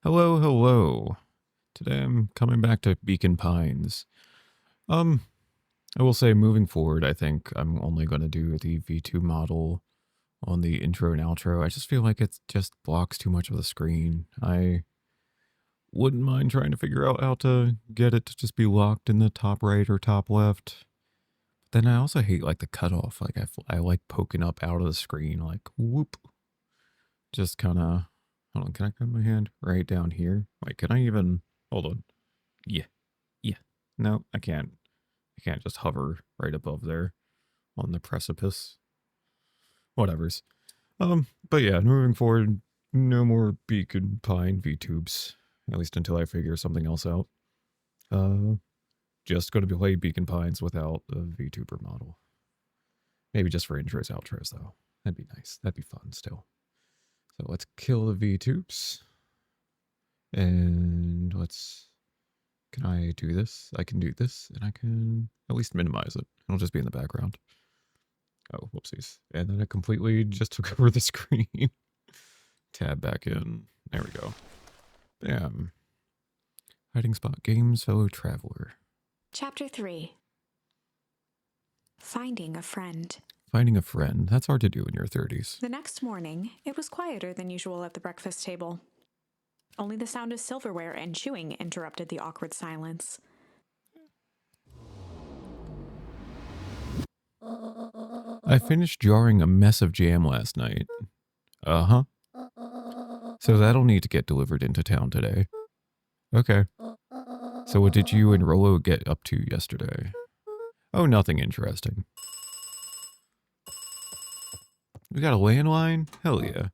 Hello, hello. Today I'm coming back to Beacon Pines. Um, I will say moving forward, I think I'm only going to do the V2 model on the intro and outro. I just feel like it just blocks too much of the screen. I wouldn't mind trying to figure out how to get it to just be locked in the top right or top left. Then I also hate like the cutoff. Like I like poking up out of the screen, like whoop. Just kind of, hold on, can I put my hand right down here? Wait, can I even, hold on. Yeah. Yeah. No, I can't. I can't just hover right above there on the precipice. Whatever's. But yeah, moving forward, no more Beacon Pine VTubes. At least until I figure something else out. Uh, just going to play Beacon Pines without a VTuber model. Maybe just for intros, outros, though. That'd be nice. That'd be fun still. So let's kill the VTubes. And let's... Can I do this? I can do this, and I can at least minimize it. It'll just be in the background. Oh, whoopsies. And then it completely just took over the screen. Tab back in. There we go. Bam. Hiding spot games, fellow traveler. Chapter 3. Finding a friend. Finding a friend. That's hard to do in your 30s. The next morning, it was quieter than usual at the breakfast table. Only the sound of silverware and chewing interrupted the awkward silence. I finished jarring a mess of jam last night. Uh-huh. So that'll need to get delivered into town today. Okay. So what did you and Rolo get up to yesterday? Oh, nothing interesting. We got a landline? Hell yeah.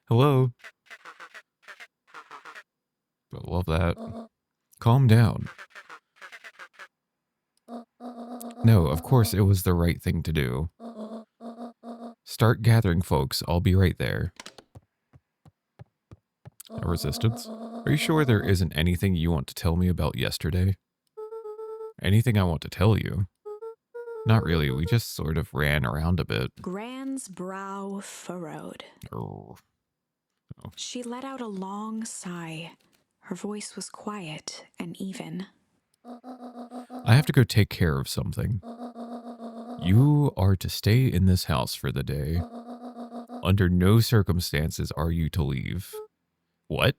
Hello? I love that. Calm down. No, of course it was the right thing to do. Start gathering, folks. I'll be right there. A resistance? Are you sure there isn't anything you want to tell me about yesterday? Anything I want to tell you? Not really, we just sort of ran around a bit. Gran's brow furrowed. Oh. She let out a long sigh. Her voice was quiet and even. I have to go take care of something. You are to stay in this house for the day. Under no circumstances are you to leave. What?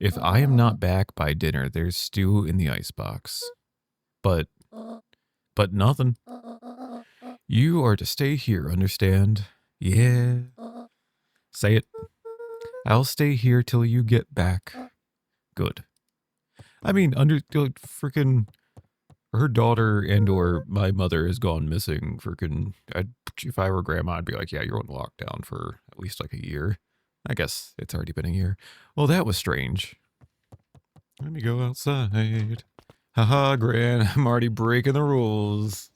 If I am not back by dinner, there's stew in the icebox. But nothing. You are to stay here, understand? Yeah. Say it. I'll stay here till you get back. Good. I mean, freaking her daughter and or my mother has gone missing. Freaking, if I were grandma, I'd be like, yeah, you're on lockdown for at least like a year. I guess it's already been a year. Well, that was strange. Let me go outside. Haha, Gran, I'm already breaking the rules.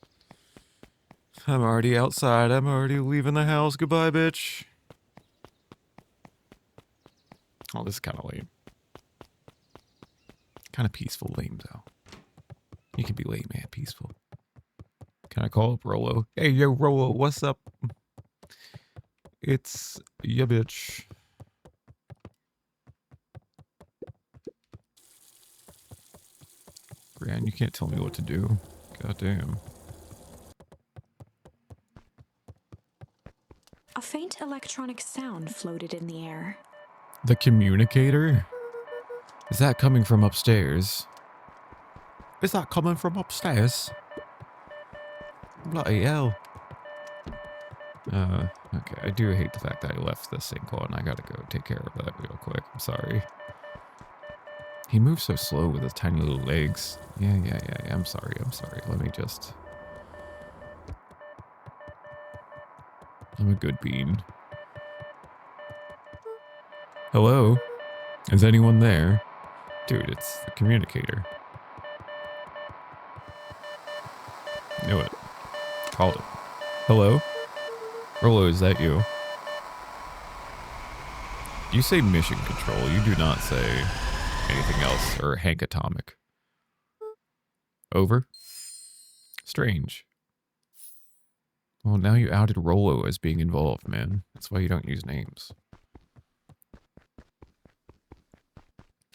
I'm already outside. I'm already leaving the house. Goodbye, bitch. Oh, this is kind of lame. Kind of peaceful lame, though. You can be lame and peaceful. Can I call up Rolo? Hey, yo, Rolo, what's up? It's ya bitch. Gran, you can't tell me what to do. Goddamn. A faint electronic sound floated in the air. The communicator? Is that coming from upstairs? Is that coming from upstairs? Bloody hell. Okay, I do hate the fact that I left the sink on. I gotta go take care of that real quick. I'm sorry. He moves so slow with his tiny little legs. Yeah. I'm sorry. Let me just... I'm a good bean. Hello? Is anyone there? Dude, it's the communicator. Knew it. Called it. Hello? Rolo, is that you? You say mission control. You do not say anything else. Or Hank Atomic. Over? Strange. Well, now you outed Rolo as being involved, man. That's why you don't use names.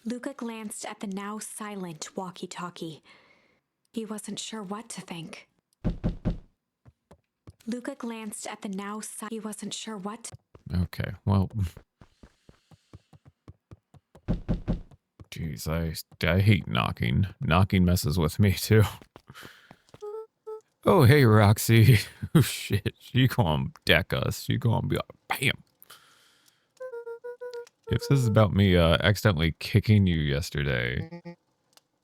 Luca glanced at the now silent walkie-talkie. He wasn't sure what to think. Luca glanced at the now silent. He wasn't sure what. Okay, well. Jeez, I hate knocking. Knocking messes with me, too. Oh, hey, Roxy. Oh, shit. She gonna deck us. She gonna be like, bam. If this is about me accidentally kicking you yesterday,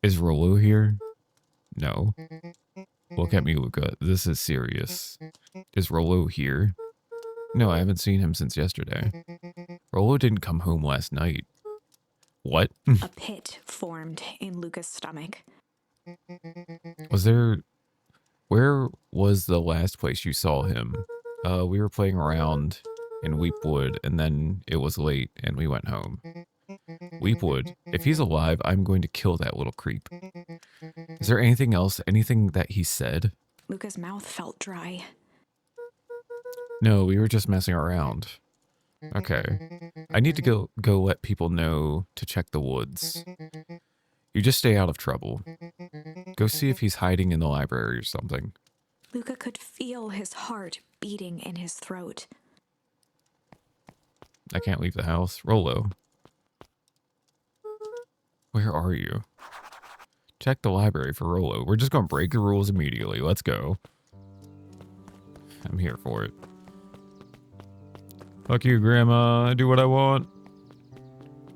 is Rolo here? No. Look at me, Luca. This is serious. Is Rolo here? No, I haven't seen him since yesterday. Rolo didn't come home last night. What? A pit formed in Luca's stomach. Was there... Where was the last place you saw him? We were playing around in Weepwood, and then it was late, and we went home. Weepwood, if he's alive, I'm going to kill that little creep. Is there anything else? Anything that he said? Luca's mouth felt dry. No, we were just messing around. Okay. I need to go let people know to check the woods. You just stay out of trouble. Go see if he's hiding in the library or something. Luca could feel his heart beating in his throat. I can't leave the house. Rolo. Where are you? Check the library for Rolo. We're just going to break the rules immediately. Let's go. I'm here for it. Fuck you, Grandma. I do what I want.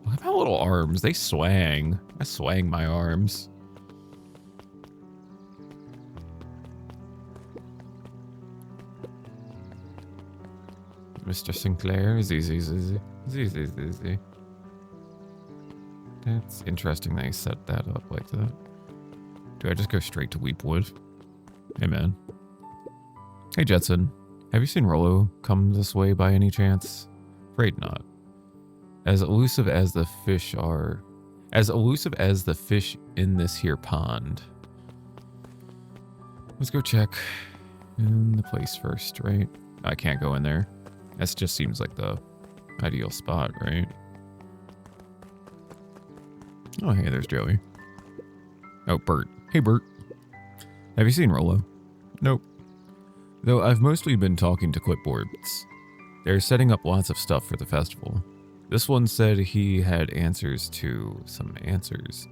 Look at my little arms. They swang. I swang my arms. Mr. Sinclair. Easy. That's interesting that he set that up like that. Do I just go straight to Weepwood? Hey, man. Hey, Jetson. Have you seen Rolo come this way by any chance? Afraid not. As elusive as the fish are... As elusive as the fish in this here pond. Let's go check in the place first, right? I can't go in there. That just seems like the ideal spot, right? Oh, hey, there's Joey. Oh, Bert. Hey, Bert. Have you seen Rolo? Nope. Though I've mostly been talking to clipboards. They're setting up lots of stuff for the festival. This one said he had answers to some answers.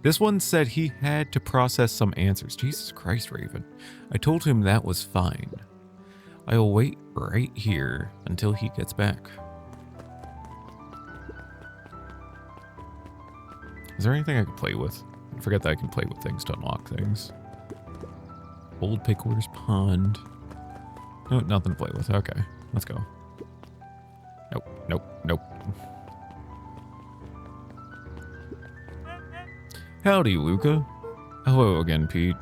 This one said he had to process some answers. Jesus Christ, Raven. I told him that was fine. I'll wait right here until he gets back. Is there anything I can play with? I forget that I can play with things to unlock things. Old Pickler's Pond. No, nothing to play with. Okay, let's go. Nope. Howdy, Luca. Hello again, Pete.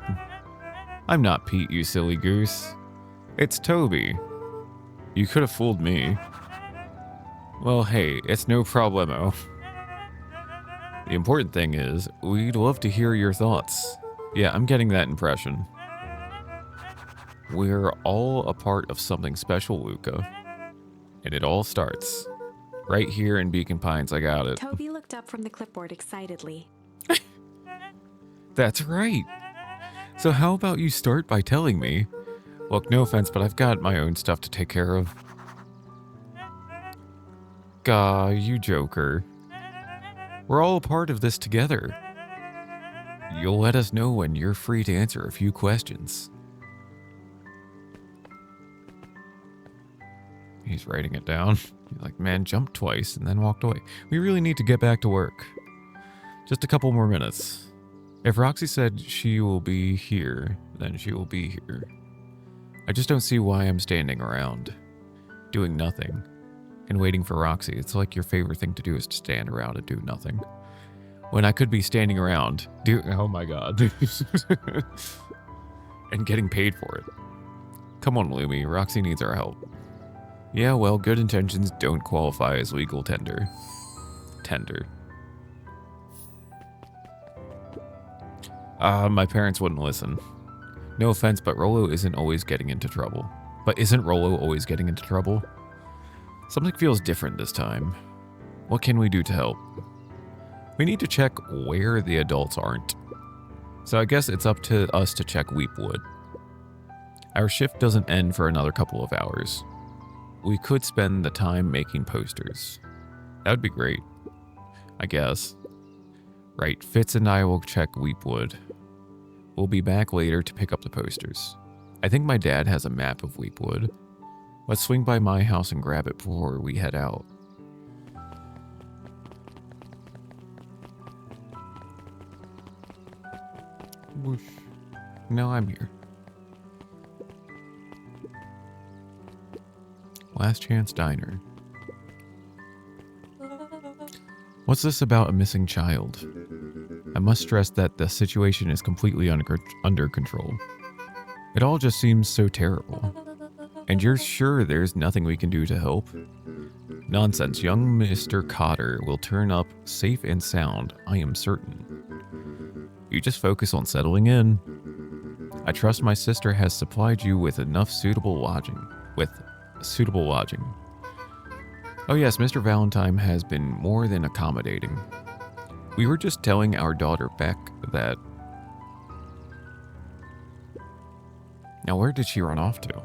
I'm not Pete, you silly goose. It's Toby. You could have fooled me. Well, hey, it's no problemo. The important thing is, we'd love to hear your thoughts. Yeah, I'm getting that impression. We're all a part of something special, Luca. And it all starts right here in Beacon Pines. I got it. Toby looked up from the clipboard excitedly. That's right. So how about you start by telling me? Look, no offense, but I've got my own stuff to take care of. Gah, you joker. We're all a part of this together. You'll let us know when you're free to answer a few questions. He's writing it down. He's like, man, jumped twice and then walked away. We really need to get back to work. Just a couple more minutes. If Roxy said she will be here, then she will be here. I just don't see why I'm standing around, doing nothing, and waiting for Roxy. It's like your favorite thing to do is to stand around and do nothing. When I could be standing around, oh my god, and getting paid for it. Come on, Lumi, Roxy needs our help. Yeah, well, good intentions don't qualify as legal tender. My parents wouldn't listen. No offense, but Rolo isn't always getting into trouble. But isn't Rolo always getting into trouble? Something feels different this time. What can we do to help? We need to check where the adults aren't. So I guess it's up to us to check Weepwood. Our shift doesn't end for another couple of hours. We could spend the time making posters. That would be great, I guess. Right, Fitz and I will check Weepwood. We'll be back later to pick up the posters. I think my dad has a map of Weepwood. Let's swing by my house and grab it before we head out. Whoosh. No, I'm here. Last Chance Diner. What's this about a missing child? I must stress that the situation is completely under control. It all just seems so terrible. And you're sure there's nothing we can do to help? Nonsense, young Mr. Cotter will turn up safe and sound, I am certain. You just focus on settling in. I trust my sister has supplied you with enough suitable lodging. Oh yes, Mr. Valentine has been more than accommodating. We were just telling our daughter Beck that... Now where did she run off to?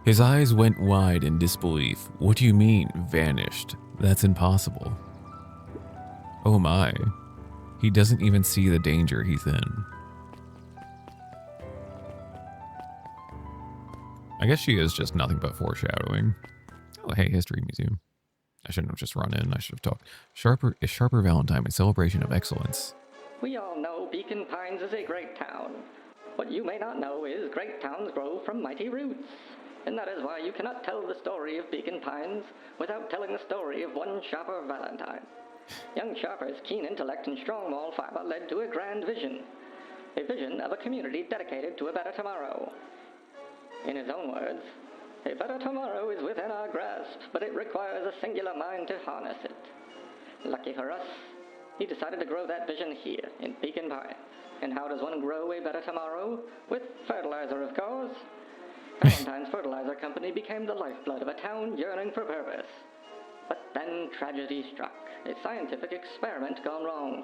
His eyes went wide in disbelief. What do you mean, vanished? That's impossible. Oh my. He doesn't even see the danger he's in. I guess she is just nothing but foreshadowing. Oh, hey, History Museum. I shouldn't have just run in. I should have talked. Sharper Valentine, a celebration of excellence. We all know Beacon Pines is a great town. What you may not know is great towns grow from mighty roots. And that is why you cannot tell the story of Beacon Pines without telling the story of one Sharper Valentine. Young Sharper's keen intellect and strong moral fiber led to a grand vision. A vision of a community dedicated to a better tomorrow. In his own words, a better tomorrow is within our grasp, but it requires a singular mind to harness it. Lucky for us, he decided to grow that vision here in Beacon Pines. And how does one grow a better tomorrow? With fertilizer, of course. Valentine's Fertilizer Company became the lifeblood of a town yearning for purpose. But then tragedy struck. A scientific experiment gone wrong.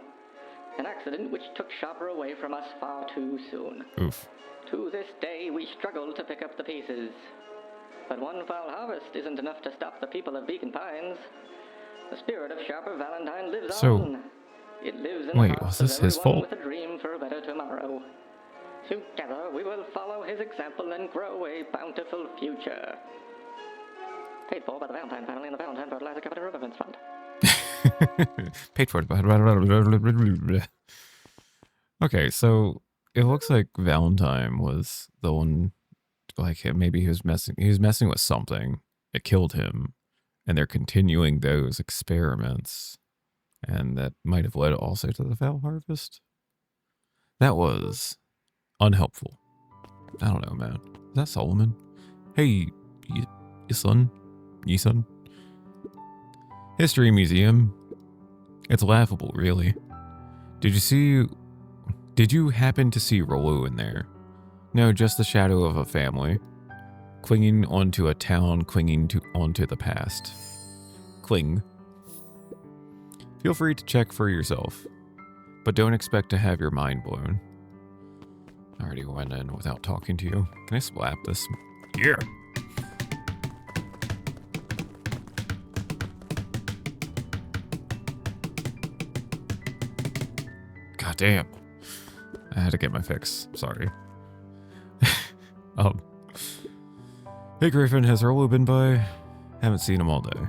An accident which took Sharper away from us far too soon. Oof. To this day, we struggle to pick up the pieces. But one foul harvest isn't enough to stop the people of Beacon Pines. The spirit of Sharper Valentine lives on. It lives in the hearts of everyone with a dream for a better tomorrow. Together, we will follow his example and grow a bountiful future. Paid for by the Valentine family and the Valentine Fertilizer Company Remembrance Fund. Paid for it. Okay, so it looks like Valentine was the one, like maybe he was messing with something. It killed him, and they're continuing those experiments, and that might have led also to the foul harvest. That was unhelpful. I don't know, man. Is that Solomon? Hey, son? History Museum. It's laughable, really. Did you happen to see Rollo in there? No, just the shadow of a family. Clinging onto a town, onto the past. Cling. Feel free to check for yourself. But don't expect to have your mind blown. I already went in without talking to you. Can I slap this? Yeah. God damn. I had to get my fix. Sorry. Hey Griffin, has Rollo been by? Haven't seen him all day.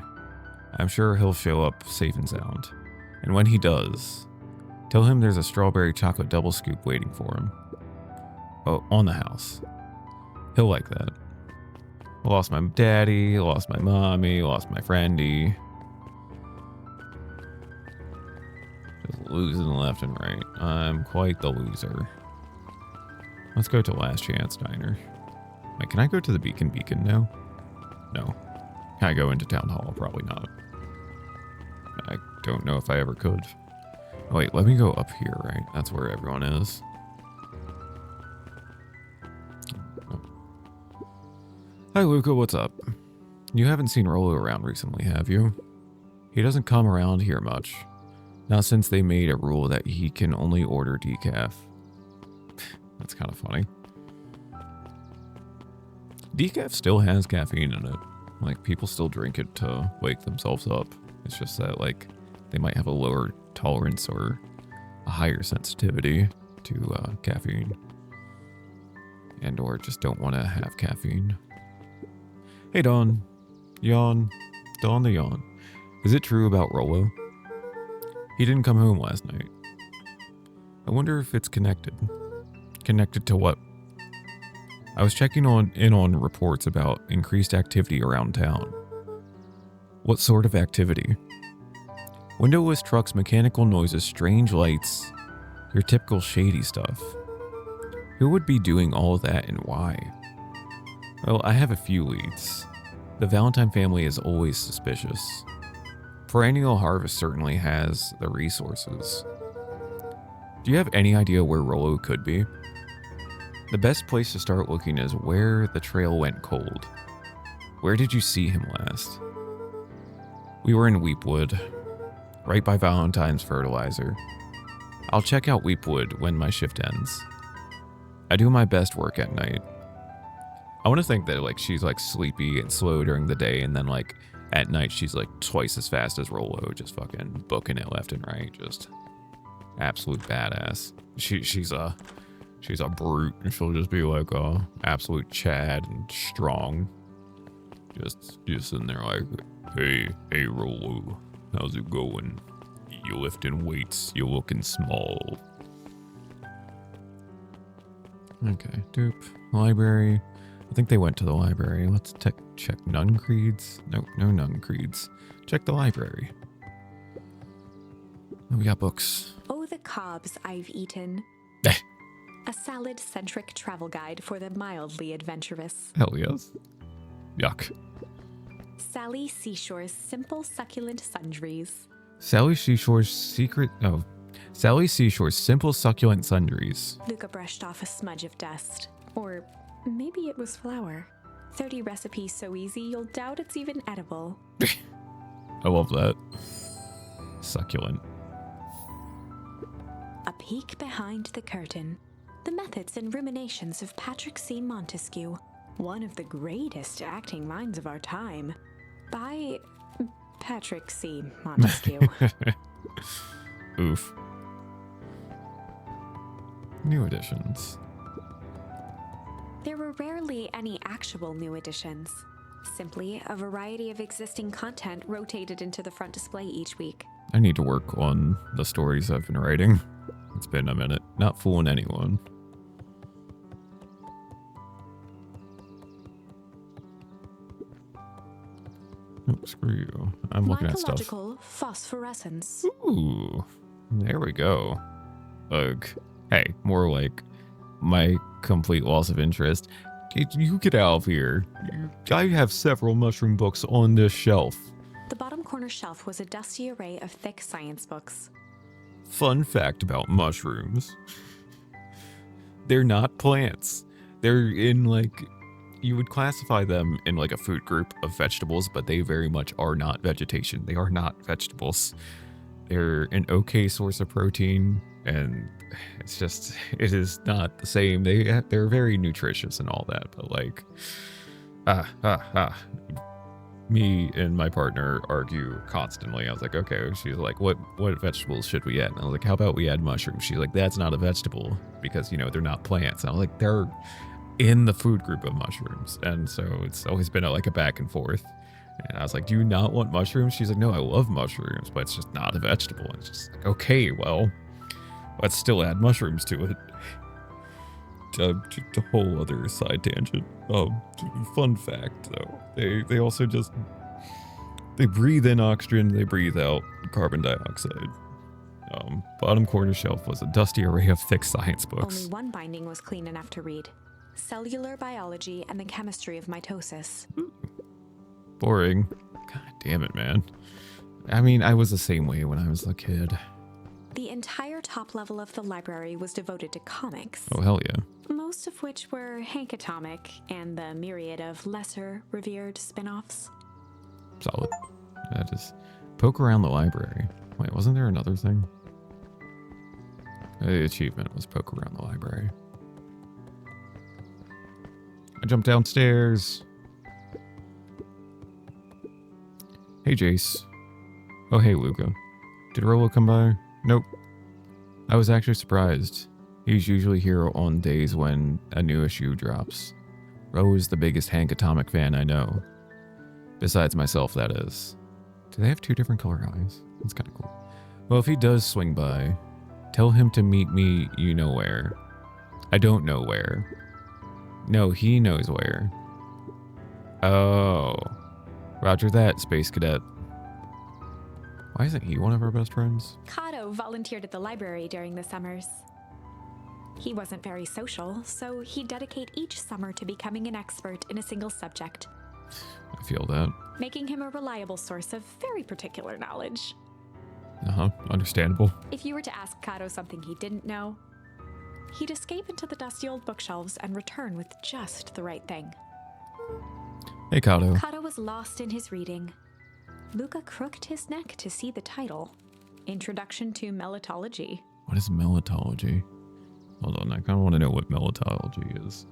I'm sure he'll show up safe and sound. And when he does, tell him there's a strawberry chocolate double scoop waiting for him. Oh, on the house. He'll like that. I lost my daddy, lost my mommy, lost my friendy. Just losing left and right. I'm quite the loser. Let's go to Last Chance Diner. Wait, can I go to the Beacon now? No. Can I go into Town Hall? Probably not. I don't know if I ever could. Oh, wait, let me go up here, right? That's where everyone is. Hi, Luca, what's up? You haven't seen Rolo around recently, have you? He doesn't come around here much. Not since they made a rule that he can only order decaf. That's kind of funny. Decaf still has caffeine in it. Like, people still drink it to wake themselves up. It's just that, like, they might have a lower tolerance or a higher sensitivity to caffeine. And or just don't want to have caffeine. Hey, Dawn. Yawn. Dawn the yawn. Is it true about Rolo? He didn't come home last night. I wonder if it's connected. Connected to what? I was checking in on reports about increased activity around town. What sort of activity? Windowless trucks, mechanical noises, strange lights, your typical shady stuff. Who would be doing all of that and why? Well, I have a few leads. The Valentine family is always suspicious. Perennial Harvest certainly has the resources. Do you have any idea where Rolo could be? The best place to start looking is where the trail went cold. Where did you see him last? We were in Weepwood, right by Valentine's fertilizer. I'll check out Weepwood when my shift ends. I do my best work at night. I want to think that like she's like sleepy and slow during the day, and then like at night she's like twice as fast as Rolo, just fucking booking it left and right, just absolute badass. She's a brute, and she'll just be like a absolute Chad and strong. Just sitting there like, hey Rolo, how's it going? You lifting weights, you looking small. Okay, dupe. Library. I think they went to the library. Let's check nun creeds. No nun creeds. Check the library. Oh, we got books. Oh, the cobs I've eaten. A salad-centric travel guide for the mildly adventurous. Hell yes. Yuck. Sally Seashore's simple succulent sundries. Sally Seashore's simple succulent sundries. Luca brushed off a smudge of dust. Or maybe it was flour. 30 recipes so easy you'll doubt it's even edible. I love that. Succulent. A peek behind the curtain. The methods and ruminations of Patrick C. Montesquieu, one of the greatest acting minds of our time. By Patrick C. Montesquieu. Oof. New editions. There were rarely any actual new editions. Simply a variety of existing content rotated into the front display each week. I need to work on the stories I've been writing. It's been a minute. Not fooling anyone. Nope, screw you. I'm looking at stuff. Mycological phosphorescence. Ooh, there we go. Ugh. Hey, more like my complete loss of interest. You get out of here. I have several mushroom books on this shelf. The bottom corner shelf was a dusty array of thick science books. Fun fact about mushrooms. They're not plants. They're in like, you would classify them in like a food group of vegetables, but they very much are not vegetation. They are not vegetables. They're an okay source of protein, and it's just, it is not the same. They're very nutritious and all that, but like, me and my partner argue constantly. I was like, okay. She's like, what vegetables should we add? And I was like, how about we add mushrooms? She's like, that's not a vegetable because, you know, they're not plants. And I was like, they're in the food group of mushrooms. And so it's always been like a back and forth. And I was like, do you not want mushrooms? She's like, no, I love mushrooms, but it's just not a vegetable. And it's just like, okay, well, let's still add mushrooms to it. Just a whole other side tangent. Fun fact, though. They also just, they breathe in oxygen, they breathe out carbon dioxide. Bottom corner shelf was a dusty array of thick science books. Only one binding was clean enough to read. Cellular Biology and the Chemistry of Mitosis. Boring. God damn it, man. I mean, I was the same way when I was a kid. The entire top level of the library was devoted to comics. Oh, hell yeah. most of which were Hank Atomic and the myriad of lesser revered spin-offs. Solid. Just poke around the library. Wait, wasn't there another thing? The achievement was poke around the library. I jumped downstairs. Hey, Jace. Oh, hey, Luca. Did Rolo come by? Nope. I was actually surprised. He's usually here on days when a new issue drops. Rolo is the biggest Hank Atomic fan I know. Besides myself, that is. Do they have two different color eyes? That's kind of cool. Well, if he does swing by, tell him to meet me you know where. I don't know where. No, he knows where. Oh. Roger that, Space Cadet. Why isn't he one of our best friends? Kato volunteered at the library during the summers. He wasn't very social, so he'd dedicate each summer to becoming an expert in a single subject, I feel that. making him a reliable source of very particular knowledge. Understandable. If you were to ask Kato something he didn't know, he'd escape into the dusty old bookshelves and return with just the right thing. Hey, Kato. Kato was lost in his reading. Luca crooked his neck to see the title, Introduction to Melitology. What is melitology? Hold on, I kind of want to know what melitology is.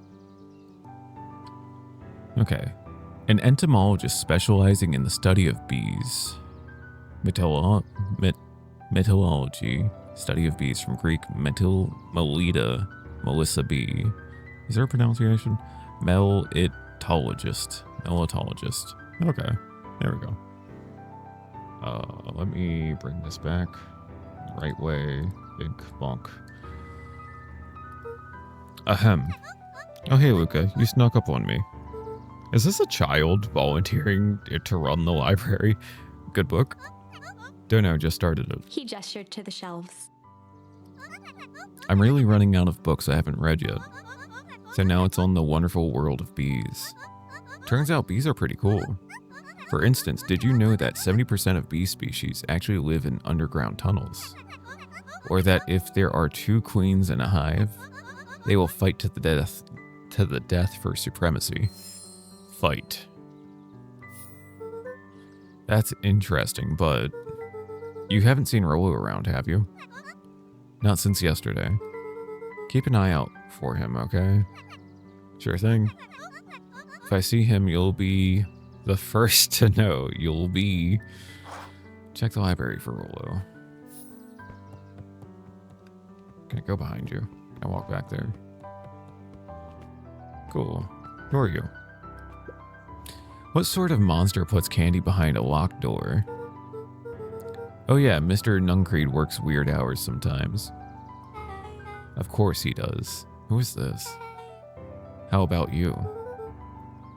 Okay. An entomologist specializing in the study of bees. Metallurgy, study of bees, from Greek melita, Melissa bee. Is there a pronunciation? Melitologist. Okay, there we go. Let me bring this back. Right way. Big bonk. Ahem. Oh, hey, Luca. You snuck up on me. Is this a child volunteering to run the library? Good book? Don't know, just started it. He gestured to the shelves. I'm really running out of books I haven't read yet. So now it's on the wonderful world of bees. Turns out bees are pretty cool. For instance, did you know that 70% of bee species actually live in underground tunnels? Or that if there are two queens in a hive, they will fight to the death for supremacy. Fight. That's interesting, but you haven't seen Rolo around, have you? Not since yesterday. Keep an eye out for him, okay? Sure thing. If I see him, you'll be the first to know. You'll be... Check the library for Rolo. Can I go behind you? I walk back there. Cool. Who are you? What sort of monster puts candy behind a locked door? Oh yeah, Mr. Nuncreed works weird hours sometimes. Of course he does. Who is this? How about you?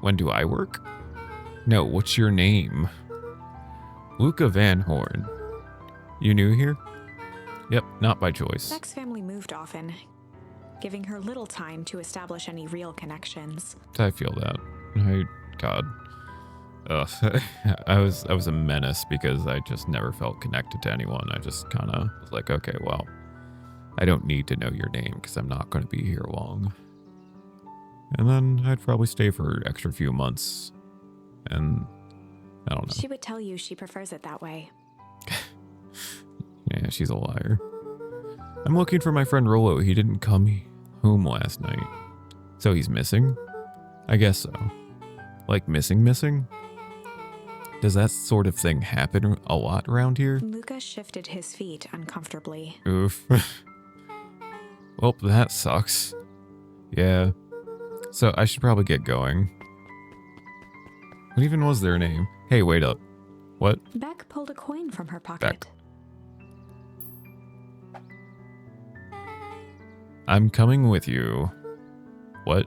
When do I work? No, what's your name? Luca Van Horn. You new here? Yep, not by choice. Beck's family moved often, giving her little time to establish any real connections. I feel that. God. Ugh. I was a menace because I just never felt connected to anyone. I just kind of was like, okay, well, I don't need to know your name because I'm not going to be here long. And then I'd probably stay for an extra few months. And I don't know. She would tell you she prefers it that way. Yeah, she's a liar. I'm looking for my friend Rolo. He didn't come home last night. So he's missing? I guess so. Like missing? Does that sort of thing happen a lot around here? Luca shifted his feet uncomfortably. Oof. Well, that sucks. Yeah. So I should probably get going. What even was their name? Hey, wait up. What? Beck pulled a coin from her pocket. Beck. I'm coming with you. What?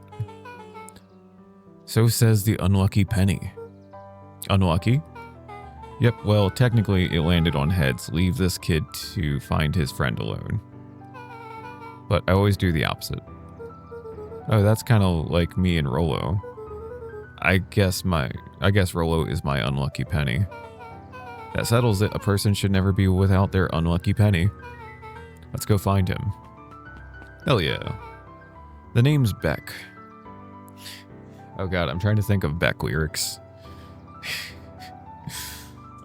So says the unlucky penny. Unlucky? Yep, well, technically it landed on heads. Leave this kid to find his friend alone. But I always do the opposite. Oh, that's kind of like me and Rolo. I guess Rolo is my unlucky penny. That settles it. A person should never be without their unlucky penny. Let's go find him. Hell yeah. The name's Beck. Oh god, I'm trying to think of Beck lyrics.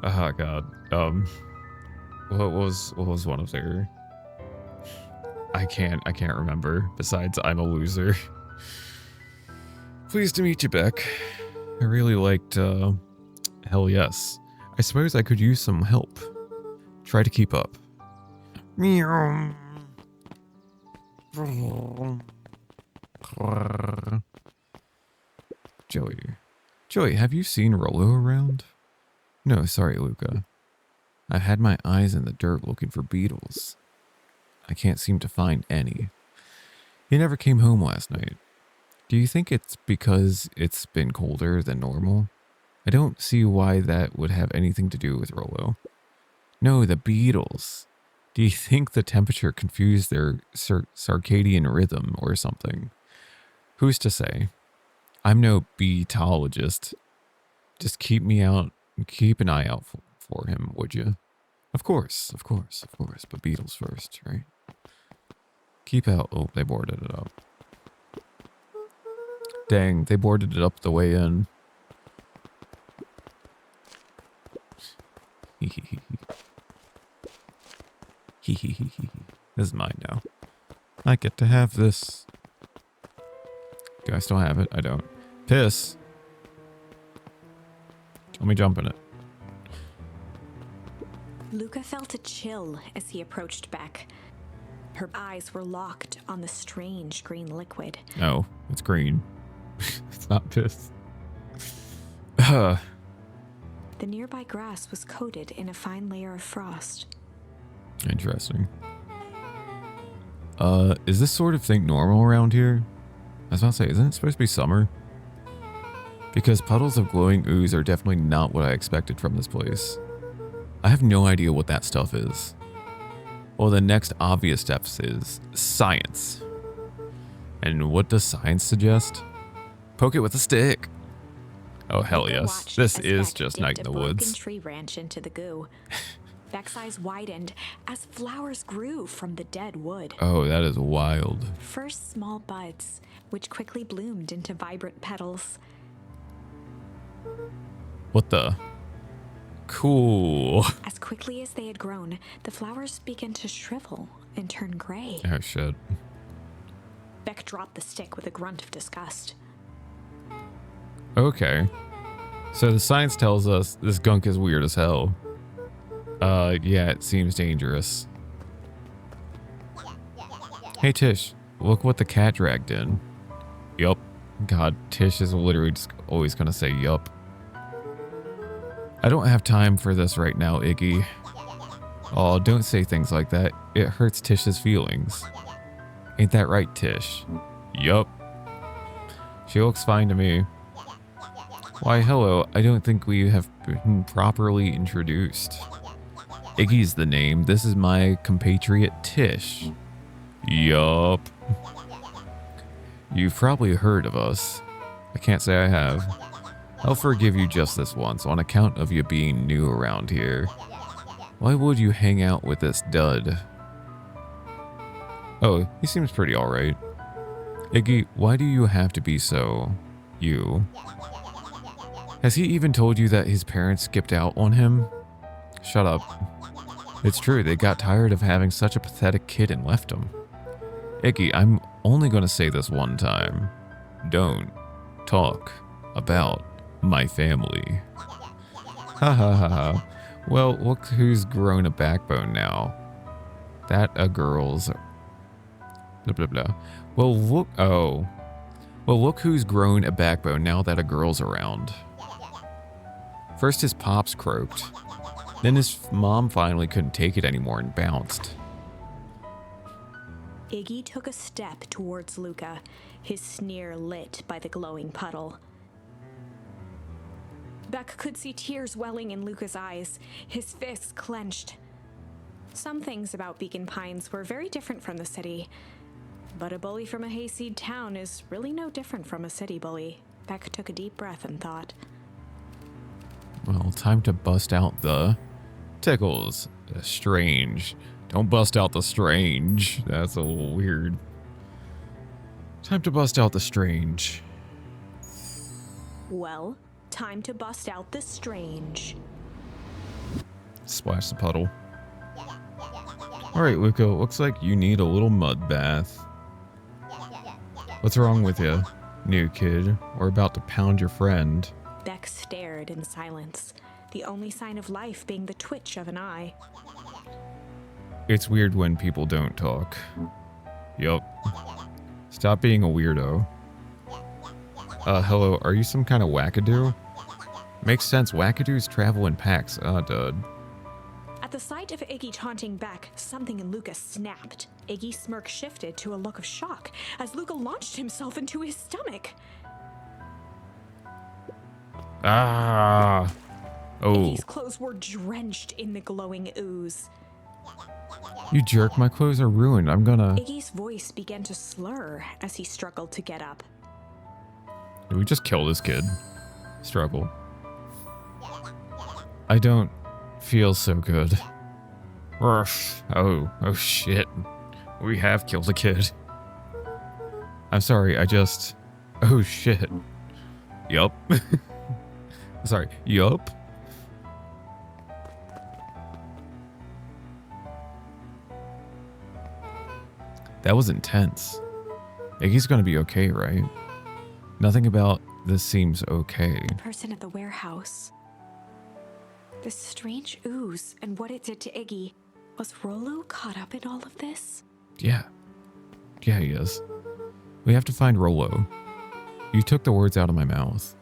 Oh god. What was one of their? I can't remember. Besides, I'm a loser. Pleased to meet you, Beck. I really liked, Hell Yes. I suppose I could use some help. Try to keep up. Meow. Joey, have you seen Rollo around? No, sorry, Luca. I've had my eyes in the dirt looking for beetles. I can't seem to find any. He never came home last night. Do you think it's because it's been colder than normal? I don't see why that would have anything to do with Rollo. No, the beetles. Do you think the temperature confused their circadian rhythm or something? Who's to say? I'm no beetologist. Just keep an eye out for him, would you? Of course. But beetles first, right? Keep out. Oh, they boarded it up. Dang, they boarded it up the way in. This is mine now. I get to have this. Do I still have it? I don't. Piss. Let me jump in it. Luca felt a chill as he approached Beck. Her eyes were locked on the strange green liquid. No, it's green. It's not piss. The nearby grass was coated in a fine layer of frost. Interesting. Is this sort of thing normal around here? I was about to say, isn't it supposed to be summer? Because puddles of glowing ooze are definitely not what I expected from this place. I have no idea what that stuff is. Well, the next obvious steps is science. And what does science suggest? Poke it with a stick. Oh, hell yes. This is just Night in the Woods. Tree branch into the goo. Beck's eyes widened as flowers grew from the dead wood. Oh, that is wild. First small buds, which quickly bloomed into vibrant petals. What the? Cool. As quickly as they had grown, the flowers began to shrivel and turn gray. Oh, shit. Beck dropped the stick with a grunt of disgust. Okay. So the science tells us this gunk is weird as hell. Yeah, it seems dangerous. Hey, Tish, look what the cat dragged in. Yup. God, Tish is literally just always gonna say yup. I don't have time for this right now, Iggy. Oh, don't say things like that. It hurts Tish's feelings. Ain't that right, Tish? Yup. She looks fine to me. Why, hello, I don't think we have been properly introduced. Iggy's the name. This is my compatriot Tish. Yup. You've probably heard of us. I can't say I have. I'll forgive you just this once on account of you being new around here. Why would you hang out with this dud? Oh, he seems pretty alright. Iggy, why do you have to be so... you? Has he even told you that his parents skipped out on him? Shut up. It's true, they got tired of having such a pathetic kid and left him. Iggy, I'm only gonna say this one time. Don't talk about my family. Ha ha ha ha. Well, look who's grown a backbone now. That a girl's... blah blah blah. Well, look... oh. Well, look who's grown a backbone now that a girl's around. First his pops croaked. Then his mom finally couldn't take it anymore and bounced. Iggy took a step towards Luca, his sneer lit by the glowing puddle. Beck could see tears welling in Luca's eyes, his fists clenched. Some things about Beacon Pines were very different from the city, but a bully from a hayseed town is really no different from a city bully. Beck took a deep breath and thought. Well, time to bust out the tickles. Strange. Don't bust out the strange. That's a little weird. Time to bust out the strange. Well, time to bust out the strange. Splash the puddle. Alright, Luca, looks like you need a little mud bath. What's wrong with you, new kid? We're about to pound your friend. Beck stared in silence, the only sign of life being the twitch of an eye. It's weird when people don't talk. Yup. Stop being a weirdo. Hello, are you some kind of wackadoo? Makes sense, wackadoos travel in packs. Dude. At the sight of Iggy taunting Beck, something in Luca snapped. Iggy's smirk shifted to a look of shock as Luca launched himself into his stomach. Ah! Oh. Iggy's clothes were drenched in the glowing ooze. You jerk, my clothes are ruined. I'm gonna... Iggy's voice began to slur as he struggled to get up. Did we just kill this kid? Struggle. I don't feel so good. Urgh. Oh shit. We have killed a kid. I'm sorry, I just... Oh shit. Yup. Sorry, yup. That was intense. Iggy's gonna be okay, right? Nothing about this seems okay. The person at the warehouse. This strange ooze and what it did to Iggy. Was Rollo caught up in all of this? Yeah. Yeah, he is. We have to find Rollo. You took the words out of my mouth.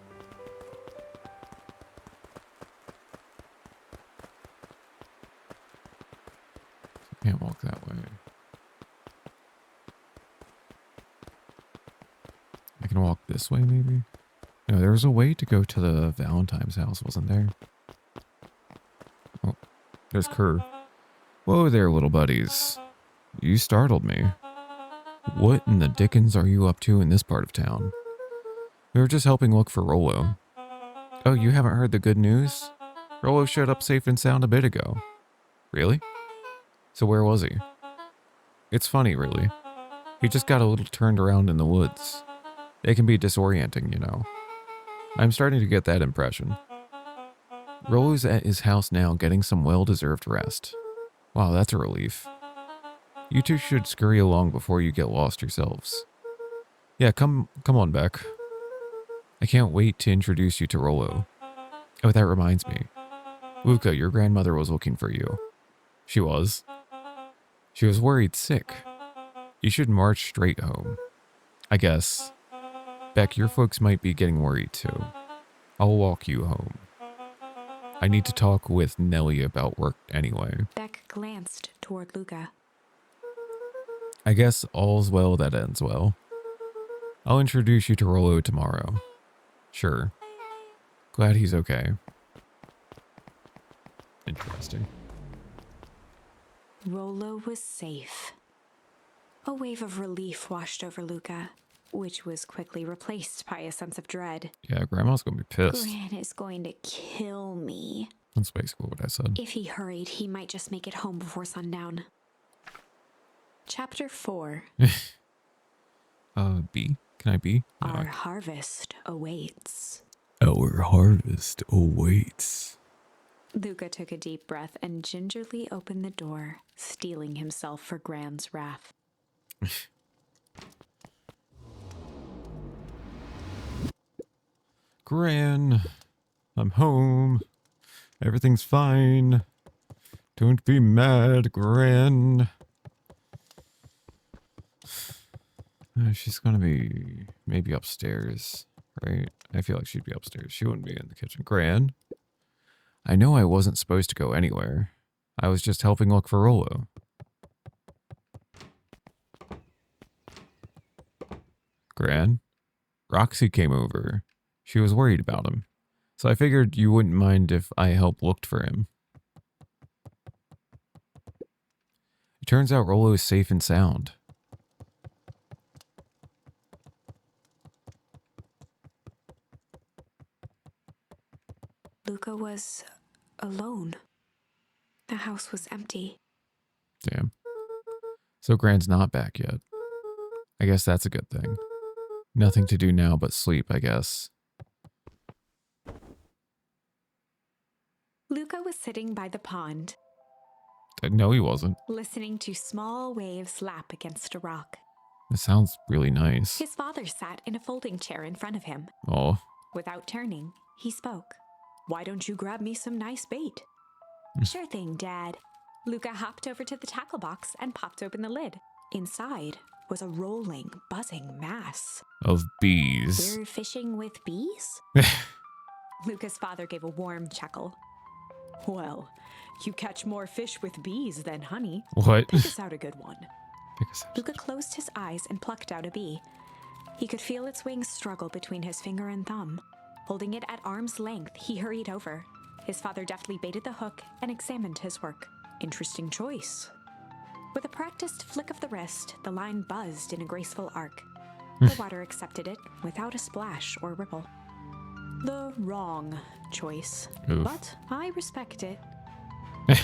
Can't walk that way. I can walk this way, maybe? No, there was a way to go to the Valentine's house, wasn't there? Oh, there's Kerr. Whoa there, little buddies. You startled me. What in the dickens are you up to in this part of town? We were just helping look for Rollo. Oh, you haven't heard the good news? Rollo showed up safe and sound a bit ago. Really? So where was he? It's funny, really. He just got a little turned around in the woods. It can be disorienting, you know. I'm starting to get that impression. Rollo's at his house now getting some well-deserved rest. Wow, that's a relief. You two should scurry along before you get lost yourselves. Yeah, come on, Beck. I can't wait to introduce you to Rollo. Oh, that reminds me. Luca, your grandmother was looking for you. She was. She was worried sick. You should march straight home. I guess. Beck, your folks might be getting worried too. I'll walk you home. I need to talk with Nellie about work anyway. Beck glanced toward Luca. I guess all's well that ends well. I'll introduce you to Rollo tomorrow. Sure. Glad he's okay. Interesting. Rollo was safe. A wave of relief washed over Luca, which was quickly replaced by a sense of dread. Yeah, Grandma's gonna be pissed. Gran is going to kill me. That's basically what I said. If he hurried, he might just make it home before sundown. Chapter 4. B? Can I be? No, Our harvest awaits. Our harvest awaits. Luca took a deep breath and gingerly opened the door, steeling himself for Gran's wrath. Gran, I'm home. Everything's fine. Don't be mad, Gran. She's gonna be maybe upstairs, right? I feel like she'd be upstairs. She wouldn't be in the kitchen. Gran, I know I wasn't supposed to go anywhere. I was just helping look for Rollo. Gran, Roxy came over. She was worried about him. So I figured you wouldn't mind if I helped looked for him. It turns out Rollo is safe and sound. Luca was alone. The house was empty. Damn. So Gran's not back yet. I guess that's a good thing. Nothing to do now but sleep, I guess. Luca was sitting by the pond, No, he wasn't. listening to small waves lap against a rock. It sounds really nice. His father sat in a folding chair in front of him. Oh. Without turning, he spoke. "Why don't you grab me some nice bait?" "Sure thing, Dad." Luca hopped over to the tackle box and popped open the lid. Inside was a rolling, buzzing mass. Of bees. "We're fishing with bees?" Luca's father gave a warm chuckle. "Well, you catch more fish with bees than honey. What? Pick us out a good one." Pick us out. Luca closed his eyes and plucked out a bee. He could feel its wings struggle between his finger and thumb. Holding it at arm's length, he hurried over. His father deftly baited the hook and examined his work. "Interesting choice." With a practiced flick of the wrist, the line buzzed in a graceful arc. The water accepted it without a splash or ripple. The wrong choice. Oof. But I respect it.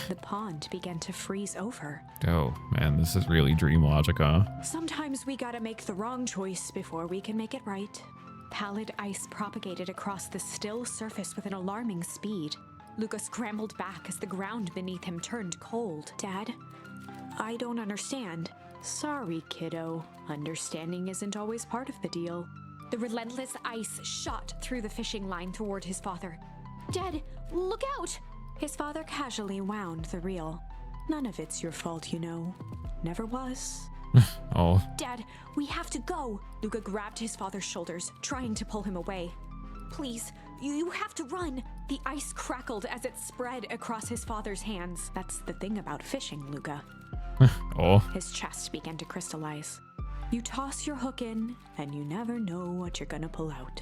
The pond began to freeze over. Oh, man, this is really dream logic, huh? Sometimes we gotta make the wrong choice before we can make it right. Pallid ice propagated across the still surface with an alarming speed. Luca scrambled back as the ground beneath him turned cold. "Dad, I don't understand." "Sorry, kiddo. Understanding isn't always part of the deal." The relentless ice shot through the fishing line toward his father. "Dad, look out!" His father casually wound the reel. "None of it's your fault, you know. Never was." Oh. "Dad, we have to go." Luca grabbed his father's shoulders, trying to pull him away. "Please, you have to run." The ice crackled as it spread across his father's hands. "That's the thing about fishing, Luca." Oh. His chest began to crystallize. "You toss your hook in, and you never know what you're gonna pull out."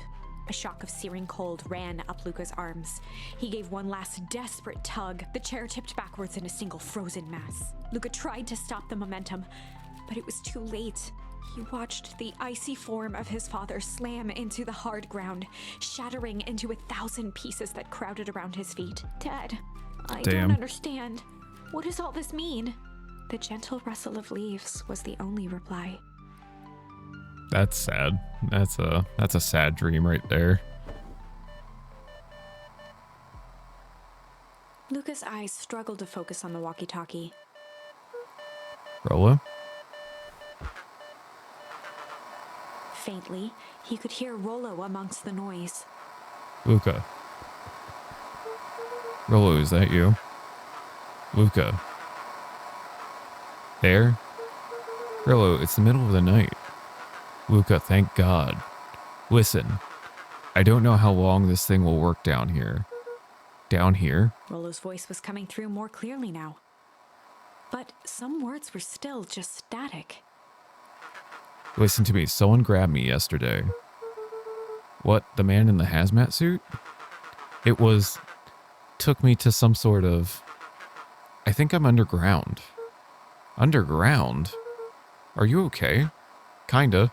A shock of searing cold ran up Luca's arms. He gave one last desperate tug. The chair tipped backwards in a single frozen mass. Luca tried to stop the momentum, but it was too late. He watched the icy form of his father slam into the hard ground, shattering into 1,000 pieces that crowded around his feet. "Dad, I Damn. don't understand. What does all this mean?" The gentle rustle of leaves was the only reply. That's sad. That's a sad dream right there. Luca's eyes struggled to focus on the walkie-talkie. Rolo? Faintly, he could hear Rollo amongst the noise. Luca. Rolo, is that you? Luca. There? Rolo, it's the middle of the night. Luca, thank God. Listen, I don't know how long this thing will work down here. Down here? Rollo's voice was coming through more clearly now. But some words were still just static. Listen to me, someone grabbed me yesterday. What, the man in the hazmat suit? Took me to some sort of... I think I'm underground. Underground? Are you okay? Kinda.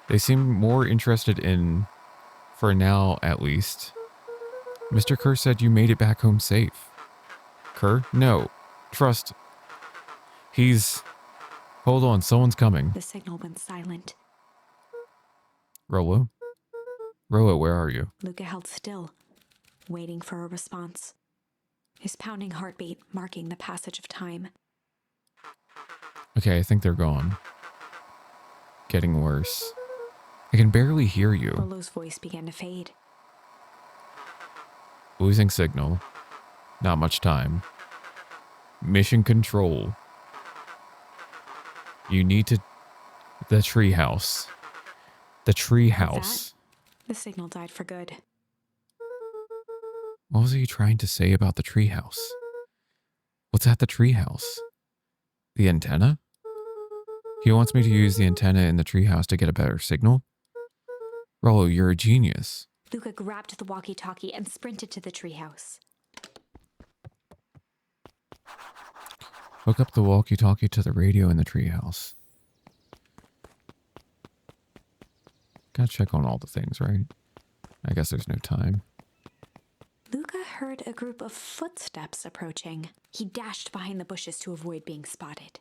They seem more interested in, for now at least. Mr. Kerr said you made it back home safe. Kerr? No. Trust. Hold on, someone's coming. The signal went silent. Rolo? Rolo, where are you? Luca held still, waiting for a response. His pounding heartbeat marking the passage of time. Okay, I think they're gone. Getting worse. I can barely hear you. Rollo's voice began to fade. Losing signal. Not much time. Mission control. You need to... The treehouse. The treehouse. The signal died for good. What was he trying to say about the treehouse? What's at the treehouse? The antenna? He wants me to use the antenna in the treehouse to get a better signal? Rollo, you're a genius. Luca grabbed the walkie-talkie and sprinted to the treehouse. Hook up the walkie-talkie to the radio in the treehouse. Gotta check on all the things, right? I guess there's no time. Luca heard a group of footsteps approaching. He dashed behind the bushes to avoid being spotted.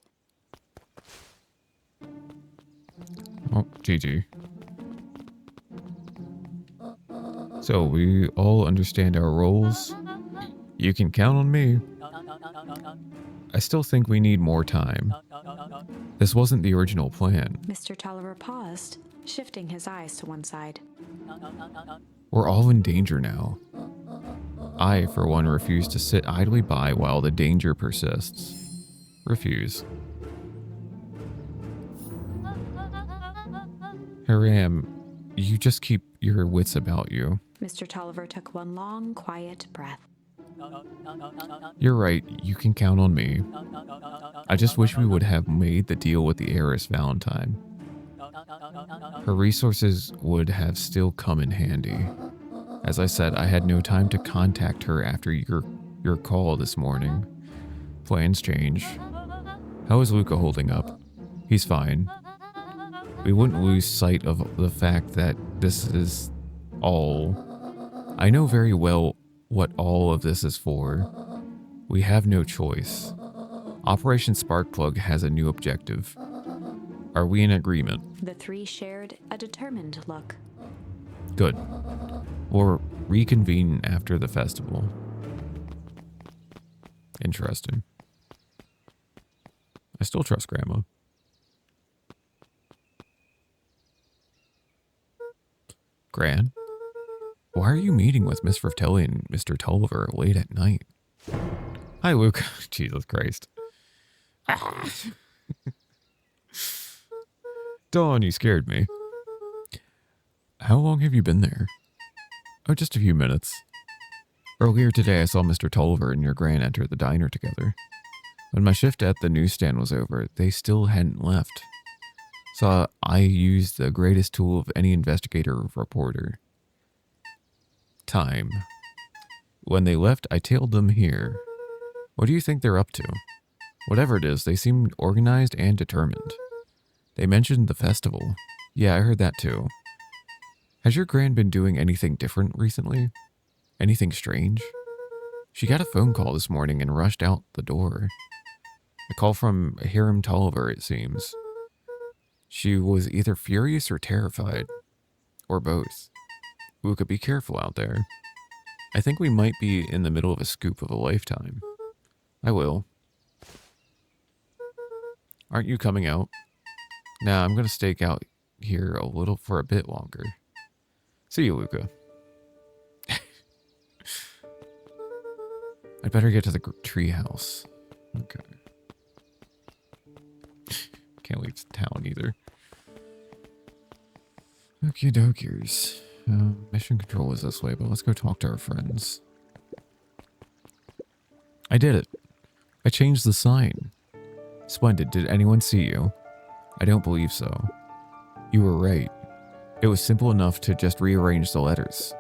Oh, GG. So we all understand our roles. You can count on me. I still think we need more time. This wasn't the original plan. Mr. Tolliver paused, shifting his eyes to one side. We're all in danger now. I, for one, refuse to sit idly by while the danger persists. Refuse. Haram, you just keep your wits about you. Mr. Tolliver took one long, quiet breath. You're right, you can count on me. I just wish we would have made the deal with the heiress Valentine. Her resources would have still come in handy. As I said, I had no time to contact her after your call this morning. Plans change. How is Luca holding up? He's fine. We wouldn't lose sight of the fact that this is all. I know very well what all of this is for. We have no choice. Operation Sparkplug has a new objective. Are we in agreement? The three shared a determined look. Good. We'll reconvene after the festival. Interesting. I still trust Grandma. Gran? Why are you meeting with Miss Fratelli and Mr. Tolliver late at night? Hi, Luke. Jesus Christ. Dawn, you scared me. How long have you been there? Oh, just a few minutes. Earlier today, I saw Mr. Tolliver and your Gran enter the diner together. When my shift at the newsstand was over, they still hadn't left. So I used the greatest tool of any investigator or reporter. Time. When they left, I tailed them here. What do you think they're up to? Whatever it is, they seem organized and determined. They mentioned the festival. Yeah, I heard that too. Has your Gran been doing anything different recently? Anything strange? She got a phone call this morning and rushed out the door. A call from Hiram Tolliver, it seems. She was either furious or terrified. Or both. Luca, be careful out there. I think we might be in the middle of a scoop of a lifetime. I will. Aren't you coming out? Nah, I'm gonna stake out here a little for a bit longer. See you, Luca. I'd better get to the treehouse. Okay. Can't leave town either. Okie dokies. Mission control is this way, but let's go talk to our friends. I did it. I changed the sign. Splendid. Did anyone see you? I don't believe so. You were right. It was simple enough to just rearrange the letters.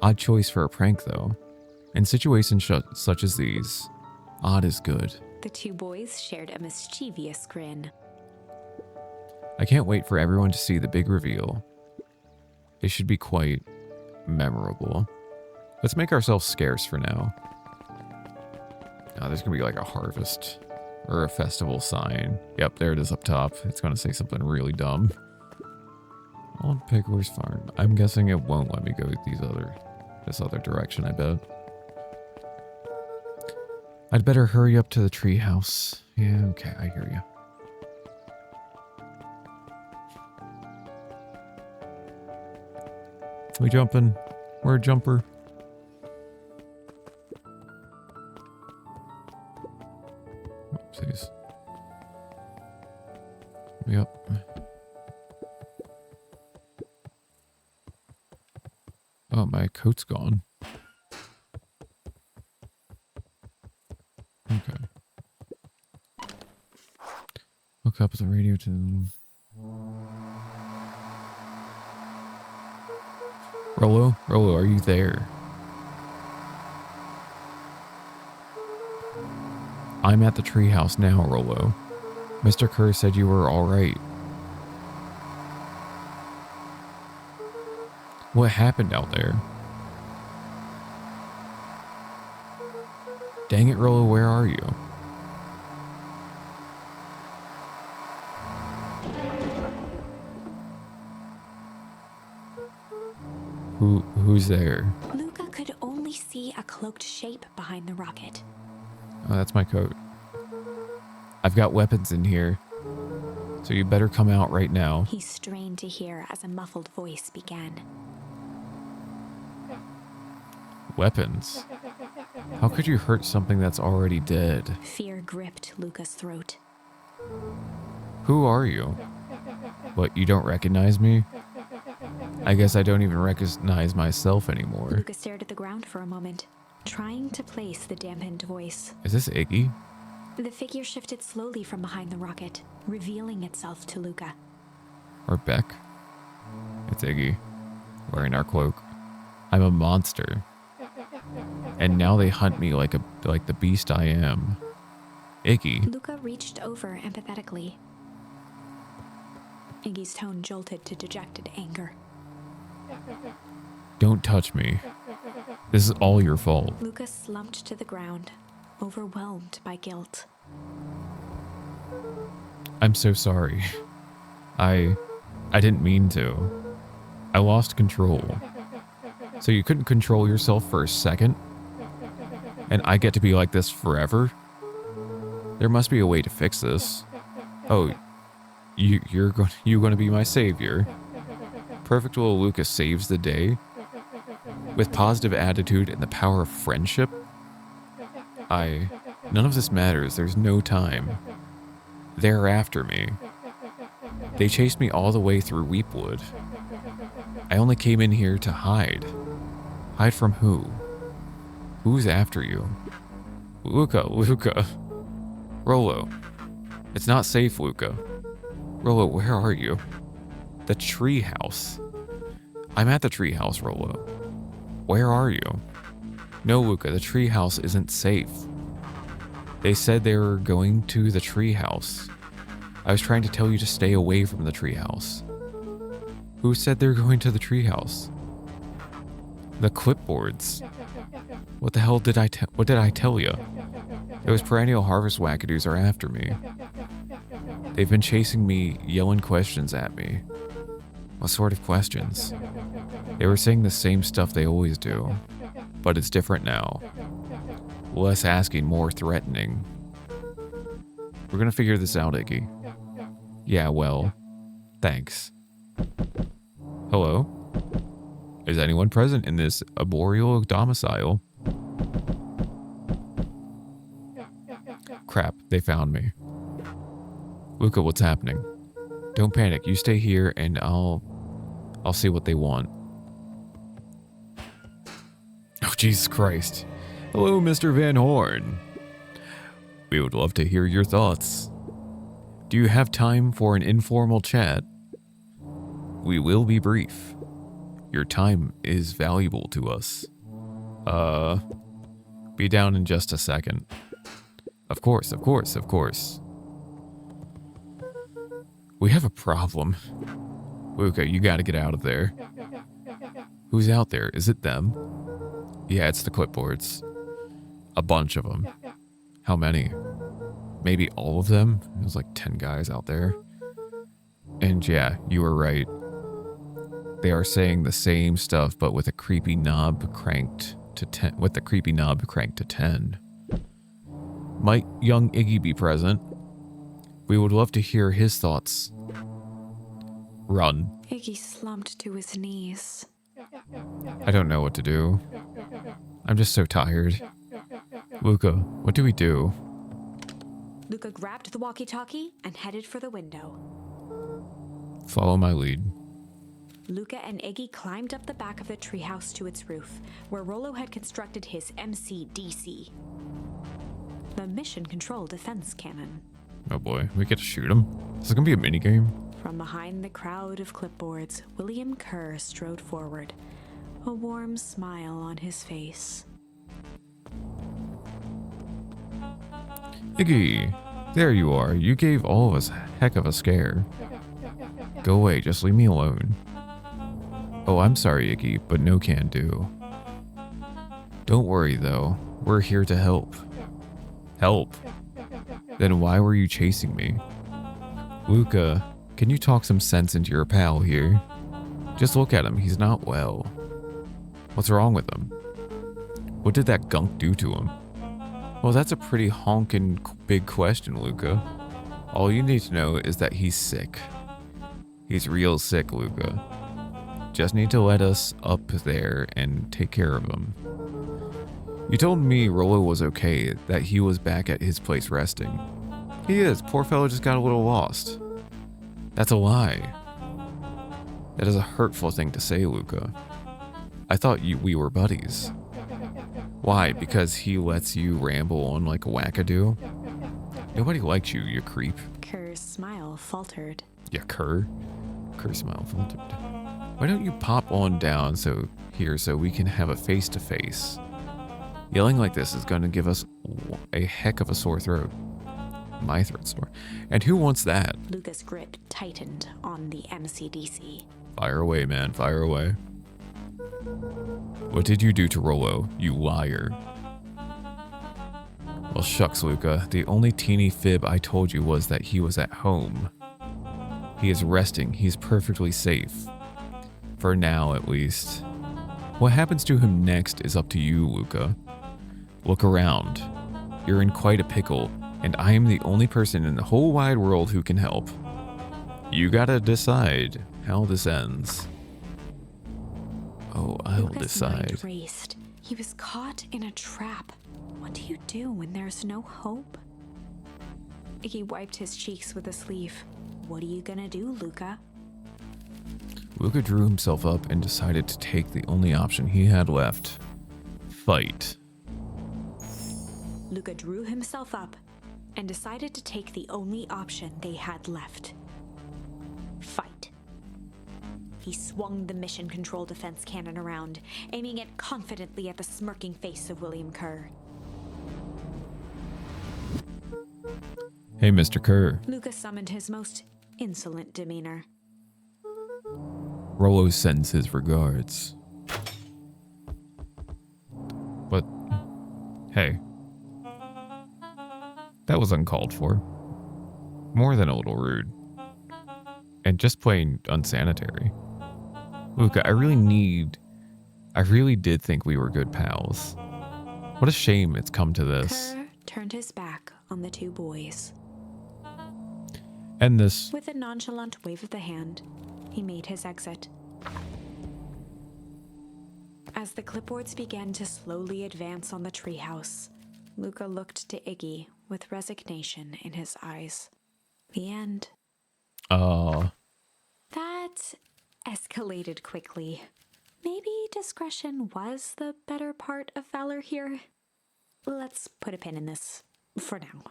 Odd choice for a prank, though. In situations such as these, odd is good. The two boys shared a mischievous grin. I can't wait for everyone to see the big reveal. It should be quite memorable. Let's make ourselves scarce for now. Oh, there's gonna be like a harvest or a festival sign. Yep, there it is up top. It's gonna say something really dumb. Old Pickler's Farm. I'm guessing it won't let me go this other direction, I bet. I'd better hurry up to the treehouse. Yeah, okay, I hear you. We jumping? We're a jumper. Oopsies. Yep. Oh, my coat's gone. Okay. Hook up the radio to... Rolo? Rolo, are you there? I'm at the treehouse now, Rolo. Mr. Kerr said you were alright. What happened out there? Dang it, Rolo, where are you? Who's there? Luca could only see a cloaked shape behind the rocket. Oh, that's my coat. I've got weapons in here, so you better come out right now. He strained to hear as a muffled voice began. Weapons? How could you hurt something that's already dead? Fear gripped Luca's throat. Who are you? What, you don't recognize me? I guess I don't even recognize myself anymore. Luca stared at the ground for a moment, trying to place the dampened voice. Is this Iggy? The figure shifted slowly from behind the rocket, revealing itself to Luca. Or Beck? It's Iggy, wearing our cloak. I'm a monster. And now they hunt me like the beast I am. Iggy. Luca reached over empathetically. Iggy's tone jolted to dejected anger. Don't touch me. This is all your fault. Luca slumped to the ground, overwhelmed by guilt. I'm so sorry. I didn't mean to. I lost control. So you couldn't control yourself for a second? And I get to be like this forever? There must be a way to fix this. Oh, you're going to be my savior. Perfect little Lucas saves the day. With positive attitude and the power of friendship. None of this matters. There's no time. They're after me. They chased me all the way through Weepwood. I only came in here to hide. Hide from who? Who's after you? Luca. Rollo. It's not safe, Luca. Rollo, where are you? The treehouse. I'm at the treehouse, Rollo. Where are you? No, Luca, the treehouse isn't safe. They said they were going to the treehouse. I was trying to tell you to stay away from the treehouse. Who said they're going to the treehouse? The clipboards. What the hell did I tell you? Those perennial harvest wackadoos are after me. They've been chasing me, yelling questions at me. What sort of questions? They were saying the same stuff they always do, but it's different now. Less asking, more threatening. We're gonna figure this out, Iggy. Yeah, well, thanks. Hello? Is anyone present in this arboreal domicile? Crap, they found me. Luca, what's happening? Don't panic, you stay here and I'll see what they want. Oh, Jesus Christ. Hello, Mr. Van Horn. We would love to hear your thoughts. Do you have time for an informal chat? We will be brief. Your time is valuable to us. Be down in just a second. Of course. We have a problem. Luca, you gotta get out of there. Who's out there? Is it them? Yeah, it's the clipboards. A bunch of them. How many? Maybe all of them? There's like 10 guys out there. And yeah, you were right. They are saying the same stuff, but with a creepy knob cranked to 10. With the creepy knob cranked to 10. Might young Iggy be present? We would love to hear his thoughts. Run. Iggy slumped to his knees. I don't know what to do. I'm just so tired. Luca, what do we do? Luca grabbed the walkie-talkie and headed for the window. Follow my lead. Luca and Iggy climbed up the back of the treehouse to its roof, where Rollo had constructed his MCDC, the Mission Control Defense Cannon. Oh boy, we get to shoot him? This is gonna be a minigame? From behind the crowd of clipboards, William Kerr strode forward, a warm smile on his face. Iggy, there you are. You gave all of us a heck of a scare. Go away, just leave me alone. Oh, I'm sorry, Iggy, but no can do. Don't worry, though. We're here to help. Help? Then why were you chasing me? Luca, can you talk some sense into your pal here? Just look at him, he's not well. What's wrong with him? What did that gunk do to him? Well, that's a pretty honkin' big question, Luca. All you need to know is that he's sick. He's real sick, Luca. Just need to let us up there and take care of him. You told me Rollo was okay, that he was back at his place resting. He is. Poor fellow just got a little lost. That's a lie. That is a hurtful thing to say, Luca. I thought we were buddies. Why? Because he lets you ramble on like a wackadoo? Nobody likes you, you creep. Kerr's smile faltered. Yeah, Kerr smile faltered. Why don't you pop on down so we can have a face-to-face? Yelling like this is going to give us a heck of a sore throat. My throat's sore. And who wants that? Luca's grip tightened on the MCDC. Fire away, man. Fire away. What did you do to Rollo, you liar? Well, shucks, Luca. The only teeny fib I told you was that he was at home. He is resting. He's perfectly safe. For now, at least. What happens to him next is up to you, Luca. Look around. You're in quite a pickle, and I am the only person in the whole wide world who can help. You gotta decide how this ends. Oh, I'll Luca's decide. mind raced. He was caught in a trap. What do you do when there's no hope? He wiped his cheeks with a sleeve. What are you gonna do, Luca? Luca drew himself up and decided to take the only option he had left. Fight. Luca drew himself up and decided to take the only option they had left. Fight. He swung the mission control defense cannon around, aiming it confidently at the smirking face of William Kerr. Hey, Mr. Kerr. Luca summoned his most insolent demeanor. Rollo sends his regards. What? Hey. That was uncalled for. More than a little rude. And just plain unsanitary. Luca, I really did think we were good pals. What a shame it's come to this. Kerr turned his back on the two boys. And this. With a nonchalant wave of the hand, he made his exit. As the clipboards began to slowly advance on the treehouse, Luca looked to Iggy with resignation in his eyes. The end. That escalated quickly. Maybe discretion was the better part of valor here. Let's put a pin in this for now.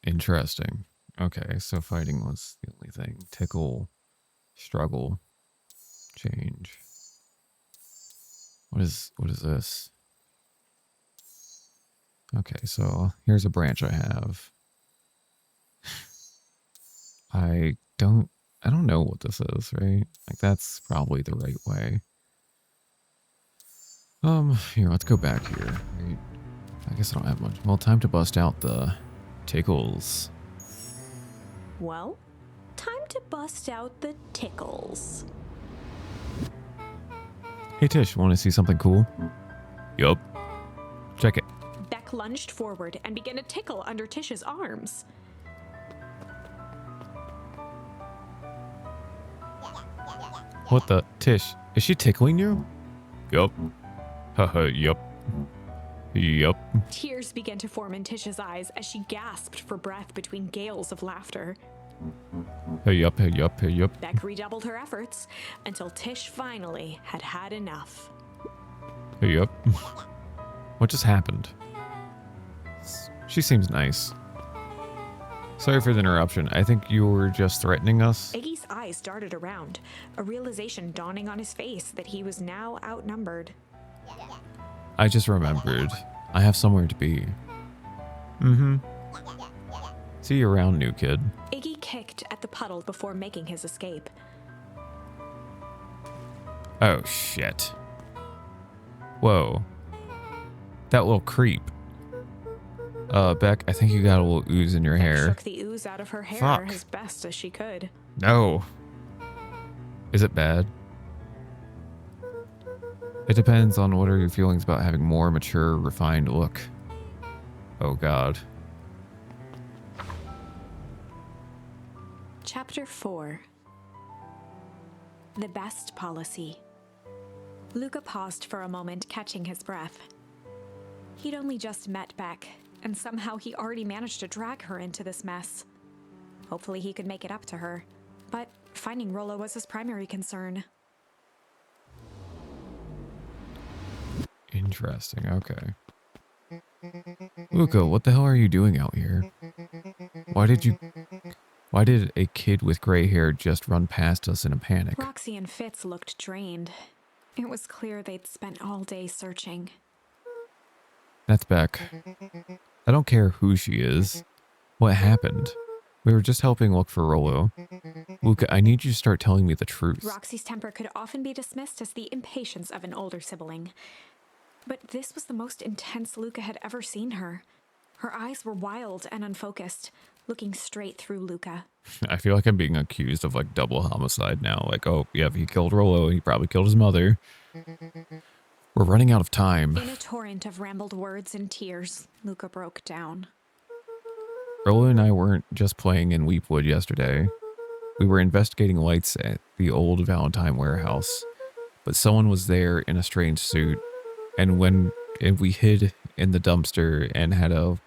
Interesting. Okay, so fighting was the only thing. Tickle, struggle, change. What is this? Okay, so here's a branch I have. I don't know what this is, right? Like, that's probably the right way. Here, let's go back here. Right? I guess I don't have much. Well, time to bust out the tickles. Well, time to bust out the tickles. Hey, Tish, want to see something cool? Yup. Check it. Beck lunged forward and began to tickle under Tish's arms. What the? Tish, is she tickling you? Yup. Haha, yup. Yup. Tears began to form in Tish's eyes as she gasped for breath between gales of laughter. Hey, yup, hey, yup, hey, yup. Beck redoubled her efforts until Tish finally had had enough. Hey, yup. What just happened? She seems nice. Sorry for the interruption. I think you were just threatening us. Iggy's eyes darted around, a realization dawning on his face that he was now outnumbered. I just remembered. I have somewhere to be. Mm-hmm. See you around, new kid. Iggy kicked at the puddle before making his escape. Oh, shit. Whoa. That little creep. Beck, I think you got a little ooze in your Beck hair. shook the ooze out of her hair Fuck. as best as she could. No. Is it bad? It depends on what are your feelings about having more mature, refined look. Oh god. Chapter 4. The Best Policy. Luca paused for a moment, catching his breath. He'd only just met Beck, and somehow he already managed to drag her into this mess. Hopefully he could make it up to her, but finding Rollo was his primary concern. Interesting, okay. Luca, what the hell are you doing out here? Why did a kid with gray hair just run past us in a panic? Roxy and Fitz looked drained. It was clear they'd spent all day searching. That's Beck. I don't care who she is. What happened? We were just helping look for Rollo. Luca, I need you to start telling me the truth. Roxy's temper could often be dismissed as the impatience of an older sibling. But this was the most intense Luca had ever seen her. Her eyes were wild and unfocused, looking straight through Luca. I feel like I'm being accused of like double homicide now. Like, oh, yeah, if he killed Rollo, he probably killed his mother. We're running out of time. In a torrent of rambled words and tears, Luca broke down. Rollo and I weren't just playing in Weepwood yesterday. We were investigating lights at the old Valentine warehouse. But someone was there in a strange suit. And we hid in the dumpster and had a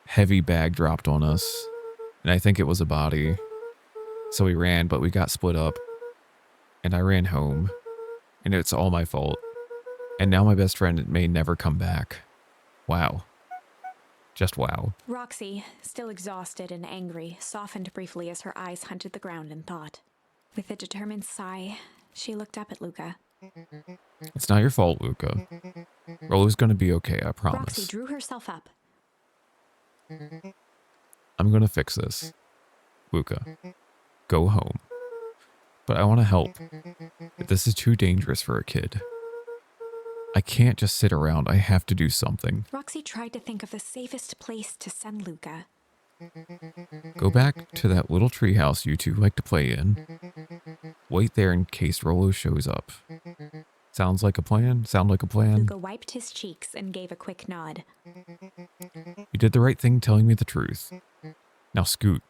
heavy bag dropped on us. And I think it was a body. So we ran, but we got split up. And I ran home. And it's all my fault. And now my best friend may never come back. Wow. Just wow. Roxy, still exhausted and angry, softened briefly as her eyes hunted the ground in thought. With a determined sigh, she looked up at Luca. It's not your fault, Luca. Rollo's gonna be okay, I promise. Roxy drew herself up. I'm gonna fix this. Luca, go home. But I want to help. But this is too dangerous for a kid. I can't just sit around. I have to do something. Roxy tried to think of the safest place to send Luca. Go back to that little treehouse you two like to play in. Wait there in case Rollo shows up. Sounds like a plan? Sound like a plan? Luca wiped his cheeks and gave a quick nod. You did the right thing telling me the truth. Now scoot.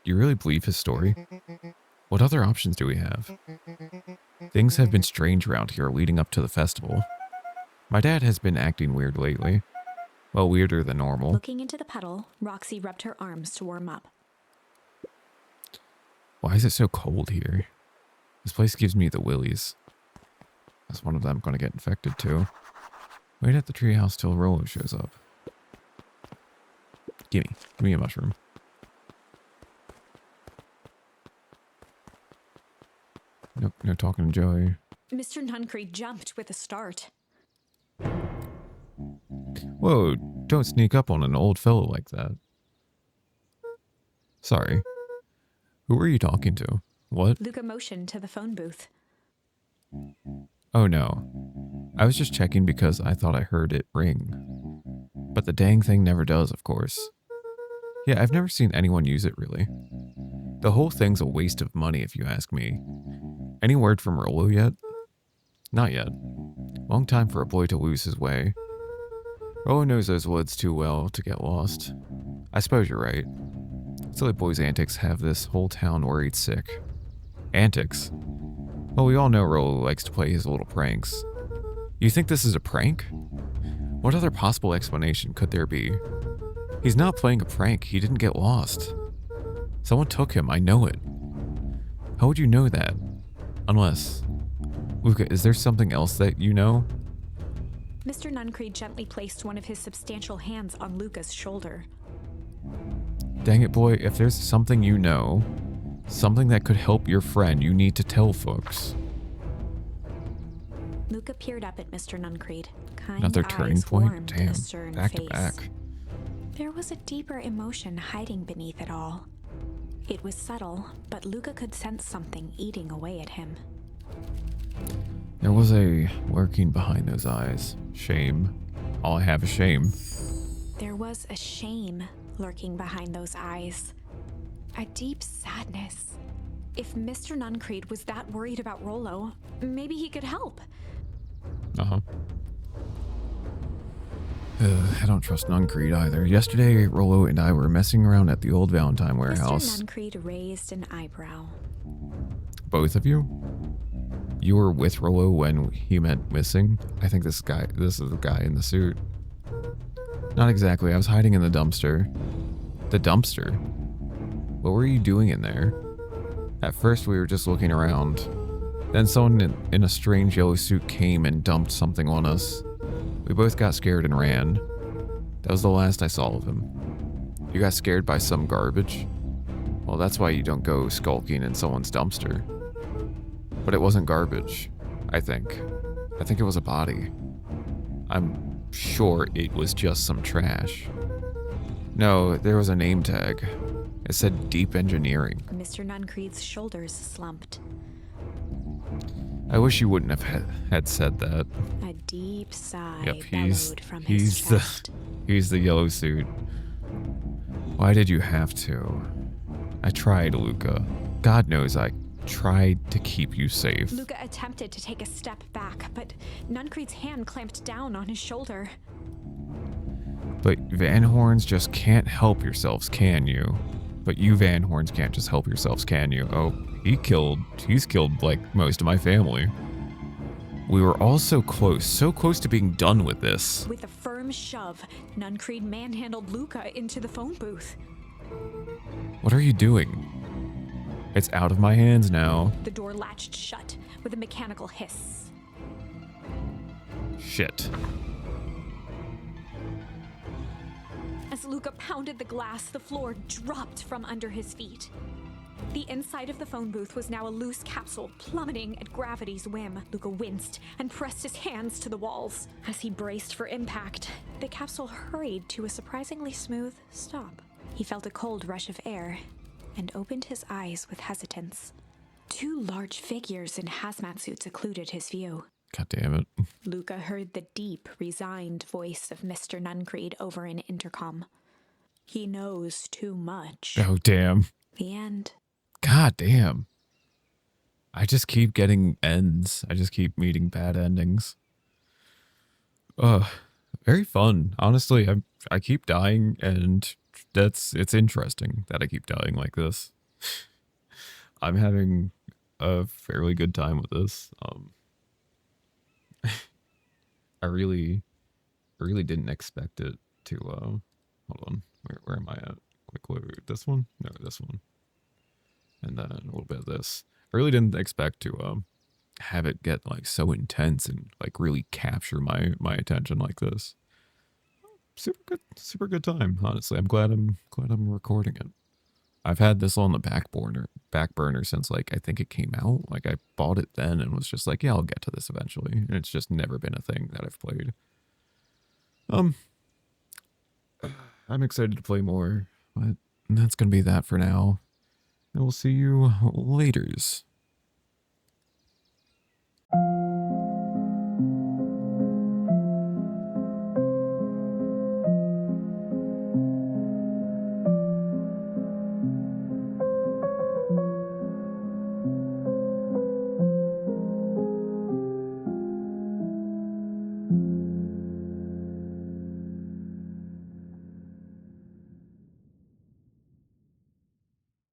You really believe his story? What other options do we have? Things have been strange around here leading up to the festival. My dad has been acting weird lately. Well, weirder than normal. Looking into the puddle, Roxy rubbed her arms to warm up. Why is it so cold here? This place gives me the willies. Is one of them going to get infected too? Wait at the treehouse till Rollo shows up. Give me a mushroom. Nope, no talking to Joey. Mr. Nuncreed jumped with a start. Whoa, don't sneak up on an old fellow like that. Sorry. Who were you talking to? What? Luca motioned to the phone booth. Oh no. I was just checking because I thought I heard it ring. But the dang thing never does, of course. Yeah, I've never seen anyone use it really. The whole thing's a waste of money if you ask me. Any word from Rollo yet? Not yet. Long time for a boy to lose his way. Rollo knows those woods too well to get lost. I suppose you're right. Silly boy's antics have this whole town worried sick. Antics? Well, we all know Rollo likes to play his little pranks. You think this is a prank? What other possible explanation could there be? He's not playing a prank, he didn't get lost. Someone took him, I know it. How would you know that? Unless... Luca, is there something else that you know? Mr. Nuncreed gently placed one of his substantial hands on Luca's shoulder. Dang it, boy, if there's something you know, something that could help your friend, you need to tell folks. Luca peered up at Mr. Nuncreed. Kind Another turning eyes point? warmed Damn, his stern back face. to back. There was a deeper emotion hiding beneath it all. It was subtle, but Luca could sense something eating away at him. There was a lurking behind those eyes. Shame. All I have is shame. There was a shame lurking behind those eyes. A deep sadness. If Mr. Nuncreed was that worried about Rollo, maybe he could help. Uh-huh. I don't trust Nuncreed either. Yesterday, Rollo and I were messing around at the old Valentine warehouse. Mr. Nuncreed raised an eyebrow. Both of you? You were with Rollo when he went missing? I think this is the guy in the suit. Not exactly. I was hiding in the dumpster. The dumpster? What were you doing in there? At first, we were just looking around. Then someone in a strange yellow suit came and dumped something on us. We both got scared and ran. That was the last I saw of him. You got scared by some garbage? Well, that's why you don't go skulking in someone's dumpster. But it wasn't garbage, I think. I think it was a body. I'm sure it was just some trash. No, there was a name tag. It said Deep Engineering. Mr. Nuncreed's shoulders slumped. I wish you wouldn't have had said that. A deep sigh Yep, bellowed from his chest. he's the yellow suit. Why did you have to? I tried, Luca. God knows I tried to keep you safe. Luca attempted to take a step back, but Nuncreed's hand clamped down on his shoulder. But Van Horns just can't help yourselves, can you? But you Van Horns can't just help yourselves, can you? Oh, he's killed like most of my family. We were all so close to being done with this. With a firm shove, Nuncreed manhandled Luca into the phone booth. What are you doing? It's out of my hands now. The door latched shut with a mechanical hiss. Shit. As Luca pounded the glass, the floor dropped from under his feet. The inside of the phone booth was now a loose capsule, plummeting at gravity's whim. Luca winced and pressed his hands to the walls. As he braced for impact, the capsule hurried to a surprisingly smooth stop. He felt a cold rush of air and opened his eyes with hesitance. Two large figures in hazmat suits occluded his view. God damn it. Luca heard the deep, resigned voice of Mr. Nuncreed over an intercom. He knows too much. Oh, damn. The end. God damn. I just keep getting ends. I just keep meeting bad endings. Very fun. Honestly, I keep dying, and it's interesting that I keep dying like this. I'm having a fairly good time with this. I really didn't expect it to, hold on, where am I at? Quick load, this one? No, this one. And then a little bit of this. I really didn't expect to, have it get, like, so intense and, like, really capture my attention like this. Super good time, honestly. I'm glad I'm recording it. I've had this on the back burner since, like, I think it came out. Like, I bought it then and was just like, yeah, I'll get to this eventually. And it's just never been a thing that I've played. I'm excited to play more, but that's gonna be that for now. And we'll see you laters.